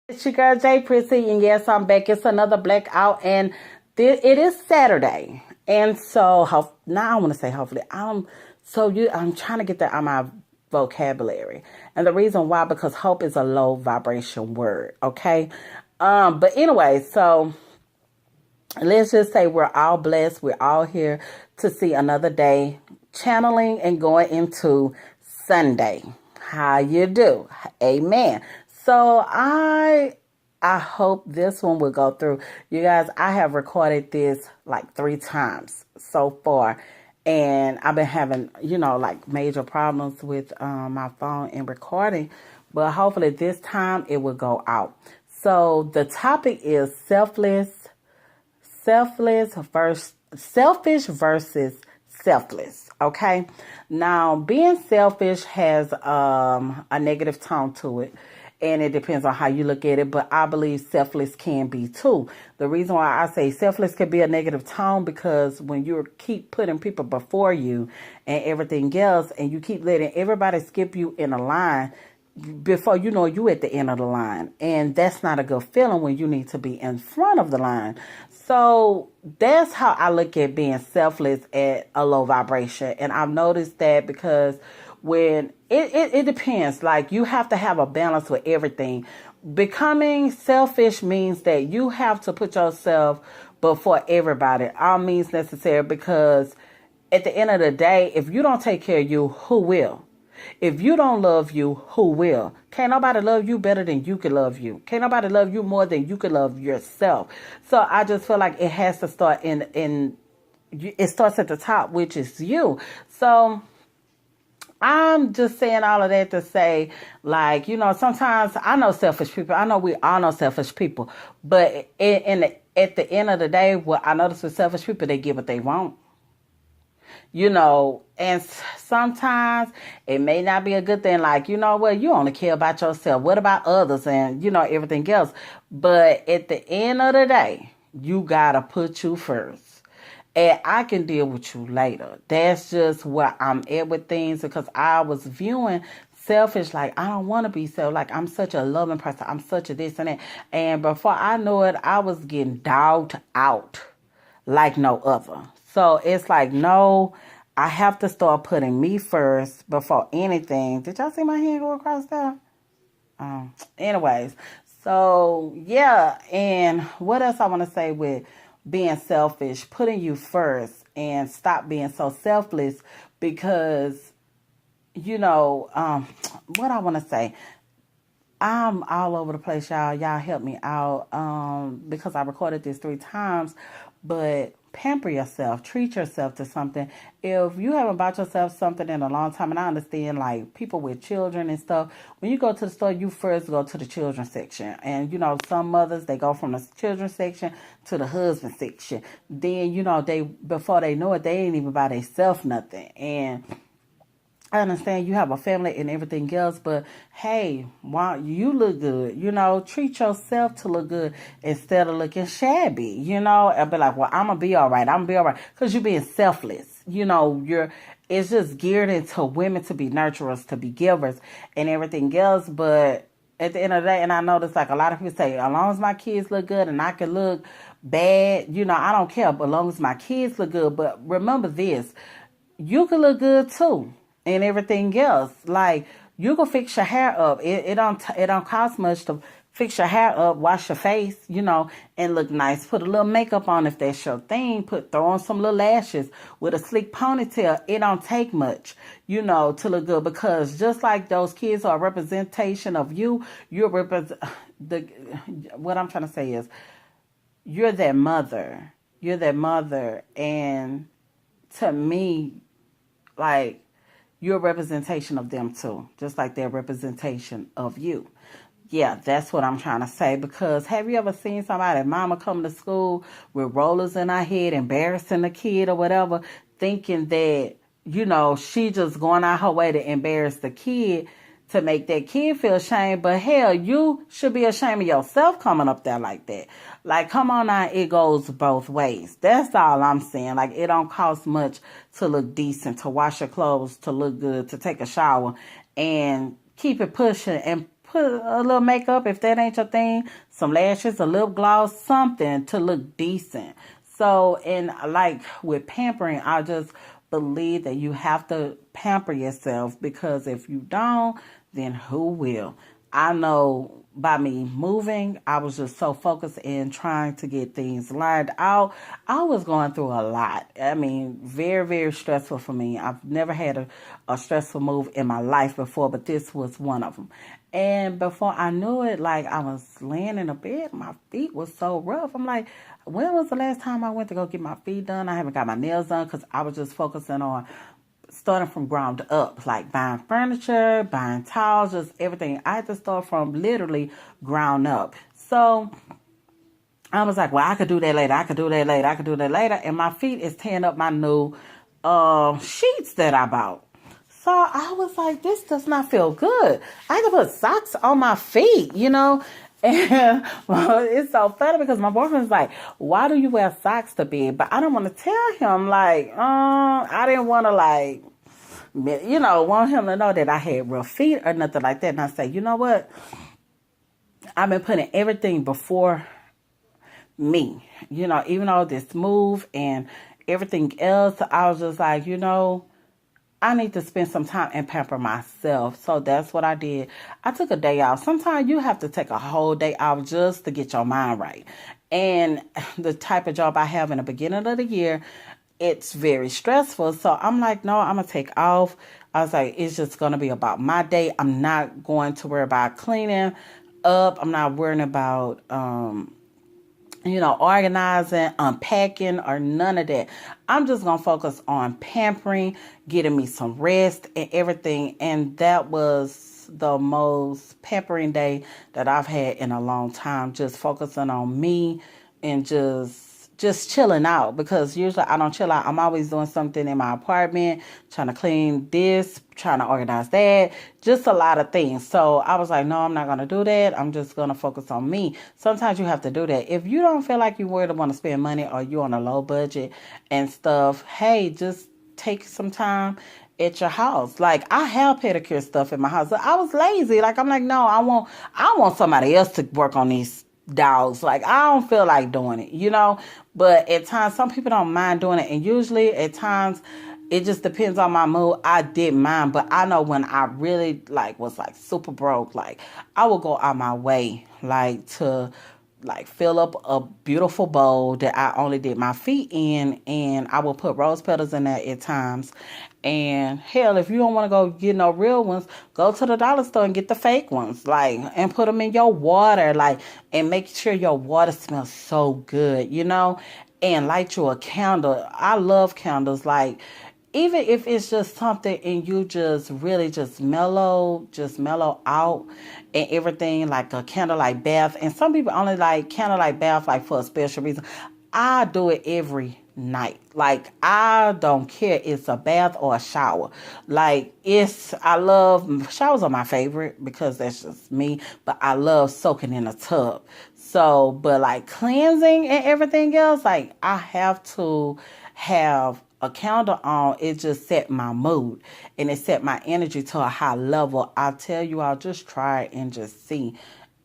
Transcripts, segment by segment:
It's your girl Jay Prissy, and yes, I'm back. It's another Blackout, and it is Saturday, and so now I want to say hopefully I'm trying to get that out of my vocabulary, and the reason why, because hope is a low vibration word, okay? But anyway, so let's just say we're all blessed. We're all here to see another day, channeling and going into Sunday. How you do? Amen. So I hope this one will go through. You guys, I have recorded this like 3 times so far. And I've been having, like major problems with my phone and recording. But hopefully this time it will go out. So the topic is selfish versus selfless. Okay. Now, being selfish has a negative tone to it, and it depends on how you look at it. But I believe selfless can be too. The reason why I say selfless can be a negative tone, because when you keep putting people before you and everything else, and you keep letting everybody skip you in a line, before you know, you at the end of the line, and that's not a good feeling when you need to be in front of the line. So that's how I look at being selfless at a low vibration. And I've noticed that because when it depends, like you have to have a balance with everything. Becoming selfish means that you have to put yourself before everybody, all means necessary, because at the end of the day, if you don't take care of you, who will? If you don't love you, who will? Can't nobody love you better than you can love you. Can't nobody love you more than you can love yourself. So I just feel like it has to start it starts at the top, which is you. So I'm just saying all of that to say, like, sometimes I know selfish people. I know we all know selfish people. But at the end of the day, what I notice with selfish people, they get what they want. And sometimes it may not be a good thing. Like, you only care about yourself. What about others and, everything else? But at the end of the day, you got to put you first. And I can deal with you later. That's just where I'm at with things, because I was viewing selfish, like I don't want to be selfish, like I'm such a loving person, I'm such a this and that. And before I know it, I was getting dogged out like no other. So it's like, no, I have to start putting me first before anything. Did y'all see my hand go across there? Anyways, so yeah. And what else I want to say with being selfish, putting you first, and stop being so selfless, because, what I want to say, I'm all over the place, y'all. Y'all help me out, because I recorded this 3 times. But pamper yourself, treat yourself to something. If you haven't bought yourself something in a long time, and I understand, like, people with children and stuff, when you go to the store, you first go to the children's section. And, some mothers, they go from the children's section to the husband section. Then, before they know it, they ain't even buy themselves nothing. And I understand you have a family and everything else, but hey, why you look good, treat yourself to look good instead of looking shabby, and be like, well, I'm going to be all right. Because you're being selfless. It's just geared into women to be nurturers, to be givers and everything else. But at the end of the day, and I notice like a lot of people say, as long as my kids look good and I can look bad, I don't care, but as long as my kids look good. But remember this, you can look good too. And everything else, like you can fix your hair up. It don't cost much to fix your hair up, wash your face, and look nice. Put a little makeup on if that's your thing. Throw on some little lashes with a sleek ponytail. It don't take much, to look good, because just like those kids are a representation of you, what I'm trying to say is you're their mother. You're their mother, and to me, like, you're a representation of them too, just like they're a representation of you. Yeah, that's what I'm trying to say. Because have you ever seen somebody, mama come to school with rollers in her head, embarrassing the kid or whatever, thinking that, she just going out her way to embarrass the kid to make that kid feel ashamed? But hell, you should be ashamed of yourself coming up there like that. Like, come on now, it goes both ways. That's all I'm saying. Like, it don't cost much to look decent, to wash your clothes, to look good, to take a shower, and keep it pushing and put a little makeup if that ain't your thing, some lashes, a lip gloss, something to look decent. So, and like with pampering, I just believe that you have to pamper yourself, because if you don't, then who will? I know by me moving, I was just so focused in trying to get things lined out. I was going through a lot. I mean, very, very stressful for me. I've never had a stressful move in my life before, but this was one of them. And before I knew it, like, I was laying in a bed. My feet was so rough. I'm like, when was the last time I went to go get my feet done? I haven't got my nails done because I was just focusing on starting from ground up, like buying furniture, buying towels, just everything. I had to start from literally ground up. So I was like, well, I could do that later. I could do that later. I could do that later. And my feet is tearing up my new sheets that I bought. So I was like, this does not feel good. I could put socks on my feet, you know. And well, it's so funny because my boyfriend's like, why do you wear socks to bed? But I don't want to tell him, like, I didn't want to, like, you know, want him to know that I had rough feet or nothing like that. And I say, you know what? I've been putting everything before me, you know, even though this move and everything else, I was just like, you know, I need to spend some time and pamper myself. So that's what I did. I took a day off. Sometimes you have to take a whole day off just to get your mind right. And the type of job I have in the beginning of the year, it's very stressful. So I'm like, no, I'm going to take off. I was like, it's just going to be about my day. I'm not going to worry about cleaning up. I'm not worrying about, you know, organizing, unpacking, or none of that. I'm just going to focus on pampering, getting me some rest and everything. And that was the most pampering day that I've had in a long time. Just focusing on me and just chilling out, because usually I don't chill out. I'm always doing something in my apartment, trying to clean this, trying to organize that, just a lot of things. So I was like, no, I'm not going to do that. I'm just going to focus on me. Sometimes you have to do that. If you don't feel like you really want to spend money or you're on a low budget and stuff, hey, just take some time at your house. Like, I have pedicure stuff in my house. I was lazy. Like, I'm like, no, I want somebody else to work on these dogs. Like, I don't feel like doing it, you know. But at times, some people don't mind doing it. And usually at times, it just depends on my mood. I didn't mind. But I know when I really, like, was, like, super broke, like, I would go out my way, like, to, like, fill up a beautiful bowl that I only did my feet in. And I will put rose petals in there at times. And hell, if you don't want to go get no real ones, go to the dollar store and get the fake ones, like, and put them in your water, like, and make sure your water smells so good, you know, and light you a candle. I love candles, like, even if it's just something and you just really just mellow out and everything, like a candlelight bath. And some people only like candlelight bath, like, for a special reason. I do it every night. Like, I don't care. It's a bath or a shower. Like, I love, showers are my favorite because that's just me, but I love soaking in a tub. So, but like cleansing and everything else, like, I have to have a candle on. It just set my mood and it set my energy to a high level. I tell you, I'll just try it and just see.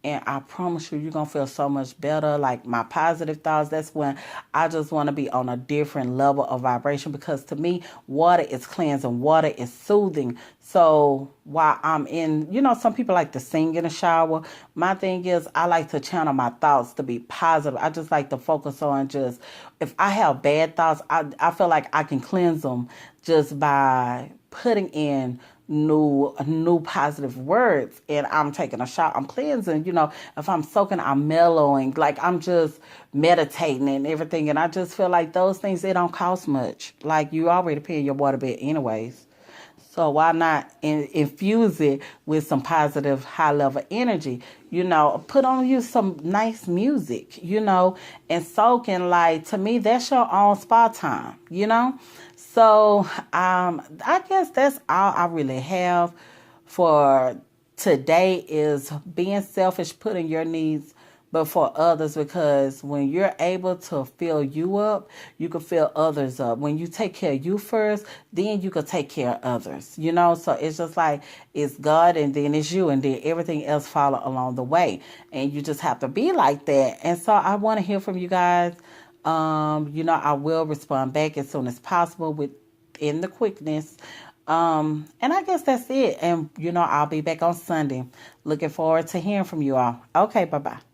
And I promise you, you're going to feel so much better. Like, my positive thoughts, that's when I just want to be on a different level of vibration. Because to me, water is cleansing. Water is soothing. So while I'm in, you know, some people like to sing in the shower. My thing is, I like to channel my thoughts to be positive. I just like to focus on just, if I have bad thoughts, I feel like I can cleanse them just by putting in new positive words. And I'm taking a shower, I'm cleansing, you know. If I'm soaking, I'm mellowing, like, I'm just meditating and everything. And I just feel like those things, they don't cost much. Like, you already pay your water bill anyways, so why not infuse it with some positive high level energy? You know, put on you some nice music, you know, and soaking. Like, to me, that's your own spa time, you know. So I guess that's all I really have for today, is being selfish, putting your needs but for others, because when you're able to fill you up, you can fill others up. When you take care of you first, then you can take care of others, you know? So it's just like, it's God and then it's you, and then everything else follow along the way. And you just have to be like that. And so I want to hear from you guys. You know, I will respond back as soon as possible within the quickness. And I guess that's it. And, you know, I'll be back on Sunday. Looking forward to hearing from you all. Okay, bye-bye.